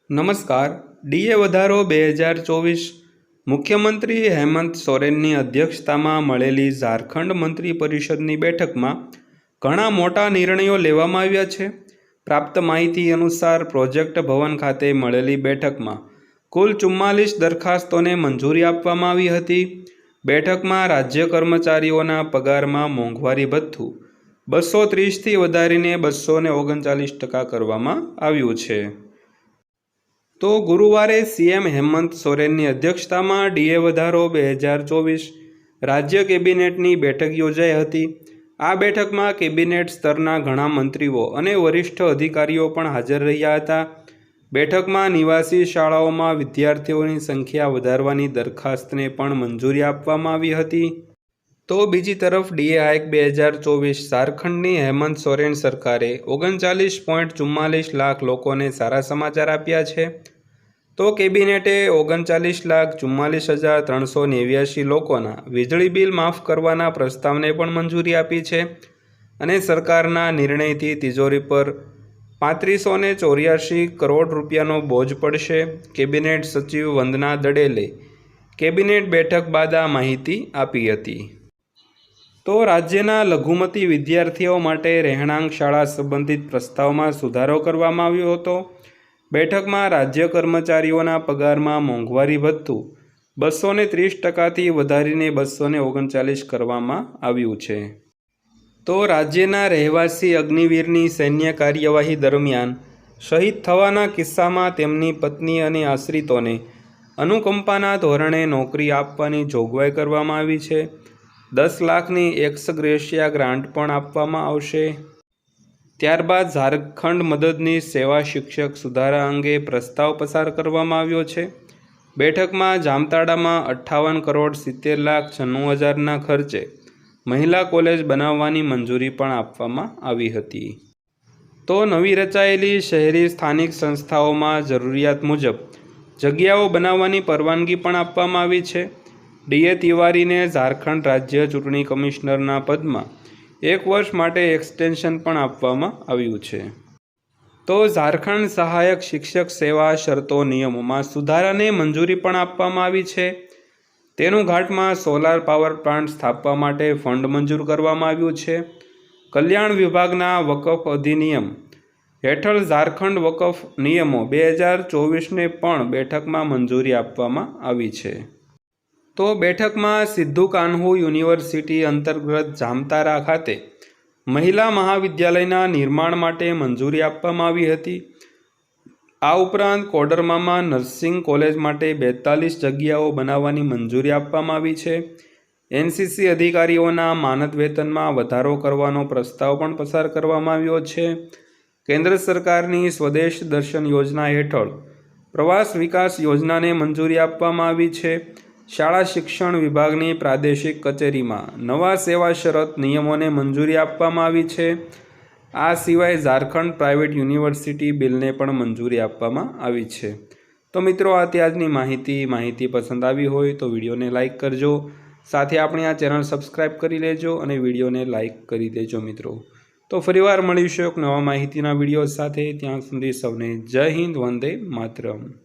નમસ્કાર। ડીએ વધારો 2024 મુખ્યમંત્રી હેમંત સોરેનની અધ્યક્ષતામાં મળેલી ઝારખંડ મંત્રી પરિષદની બેઠકમાં ઘણા મોટા નિર્ણયો લેવામાં આવ્યા છે। પ્રાપ્ત માહિતી અનુસાર પ્રોજેક્ટ ભવન ખાતે મળેલી બેઠકમાં કુલ 44 દરખાસ્તોને મંજૂરી આપવામાં આવી હતી। બેઠકમાં રાજ્ય કર્મચારીઓના પગારમાં મોંઘવારી ભથ્થું 230થી વધારીને 239% કરવામાં આવ્યું છે। તો ગુરુવારે સીએમ હેમંત સોરેનની અધ્યક્ષતામાં ડીએ વધારો 2024 રાજ્ય કેબિનેટની બેઠક યોજાઈ હતી। આ બેઠકમાં કેબિનેટ સ્તરના ઘણા મંત્રીઓ અને વરિષ્ઠ અધિકારીઓ પણ હાજર રહ્યા હતા। બેઠકમાં નિવાસી શાળાઓમાં વિદ્યાર્થીઓની સંખ્યા વધારવાની દરખાસ્તને પણ મંજૂરી આપવામાં આવી હતી। તો બીજી તરફ ડીએ હાઇક 2024 ઝારખંડની હેમંત સોરેન સરકારે 39.44 લાખ લોકોને સારા સમાચાર આપ્યા છે। તો કેબિનેટે 39,44,389 લોકોના વીજળી બિલ માફ કરવાના પ્રસ્તાવને પણ મંજૂરી આપી છે અને સરકારના નિર્ણયથી તિજોરી પર 3584 કરોડ રૂપિયાનો બોજ પડશે। કેબિનેટ સચિવ વંદના દડેલે કેબિનેટ બેઠક બાદ આ માહિતી આપી હતી। તો રાજ્યના લઘુમતી વિદ્યાર્થીઓ માટે રહેણાંક શાળા સંબંધિત પ્રસ્તાવમાં સુધારો કરવામાં આવ્યો હતો। બેઠકમાં રાજ્ય કર્મચારીઓના પગારમાં મોંઘવારી ભથ્થું 230%થી વધારીને 239 કરવામાં આવ્યું છે। તો રાજ્યના રહેવાસી અગ્નિવીરની સૈન્ય કાર્યવાહી દરમિયાન શહીદ થવાના કિસ્સામાં તેમની પત્ની અને આશ્રિતોને અનુકંપાના ધોરણે નોકરી આપવાની જોગવાઈ કરવામાં આવી છે। 10 લાખની એક્સ ગ્રેશિયા ગ્રાન્ટ પણ આપવામાં આવશે। ત્યારબાદ ઝારખંડ મદદનીશ સેવા શિક્ષક સુધારા અંગે પ્રસ્તાવ પસાર કરવામાં આવ્યો છે। બેઠકમાં જામતાડામાં 58,70,96,000ના ખર્ચે મહિલા કોલેજ બનાવવાની મંજૂરી પણ આપવામાં આવી હતી। તો નવી રચાયેલી શહેરી સ્થાનિક સંસ્થાઓમાં જરૂરિયાત મુજબ જગ્યાઓ બનાવવાની પરવાનગી પણ આપવામાં આવી છે। ડીએ તિવારીને ઝારખંડ રાજ્ય ચૂંટણી કમિશનરના પદમાં 1 વર્ષ માટે એક્સટેન્શન પણ આપવામાં આવ્યું છે। તો ઝારખંડ સહાયક શિક્ષક સેવા શરતો નિયમોમાં સુધારાને મંજૂરી પણ આપવામાં આવી છે। તેનુઘાટમાં સોલાર પાવર પ્લાન્ટ સ્થાપવા માટે ફંડ મંજૂર કરવામાં આવ્યું છે। કલ્યાણ વિભાગના વકફ અધિનિયમ હેઠળ ઝારખંડ વકફ નિયમો 2024ને પણ બેઠકમાં મંજૂરી આપવામાં આવી છે। તો બેઠકમાં સિદ્ધુ કાન્હુ યુનિવર્સિટી અંતર્ગત જામતારા ખાતે મહિલા મહાવિદ્યાલયના નિર્માણ માટે મંજૂરી આપવામાં આવી હતી। આ ઉપરાંત કોડરમામાં નર્સિંગ કોલેજ માટે 42 જગ્યાઓ બનાવવાની મંજૂરી આપવામાં આવી છે। એનસીસી અધિકારીઓના માનદ વેતનમાં વધારો કરવાનો પ્રસ્તાવ પણ પસાર કરવામાં આવ્યો છે। કેન્દ્ર સરકારની સ્વદેશ દર્શન યોજના હેઠળ પ્રવાસ વિકાસ યોજનાને મંજૂરી આપવામાં આવી છે। શાળા શિક્ષણ વિભાગની પ્રાદેશિક કચેરીમાં નવા સેવા શરત નિયમોને મંજૂરી આપવામાં આવી છે। આ સિવાય ઝારખંડ પ્રાઇવેટ યુનિવર્સિટી બિલને પણ મંજૂરી આપવામાં આવી છે। તો મિત્રો, આ આજની માહિતી પસંદ આવી હોય તો વિડીયોને લાઇક કરજો, સાથે આપણી આ ચેનલ સબસ્ક્રાઈબ કરી લેજો અને વિડીયોને લાઇક કરી દેજો મિત્રો। તો ફરીવાર મળીશું એક નવા માહિતીના વિડીયો સાથે। ત્યાં સુધી સૌને જય હિન્દ, વંદે માતરમ।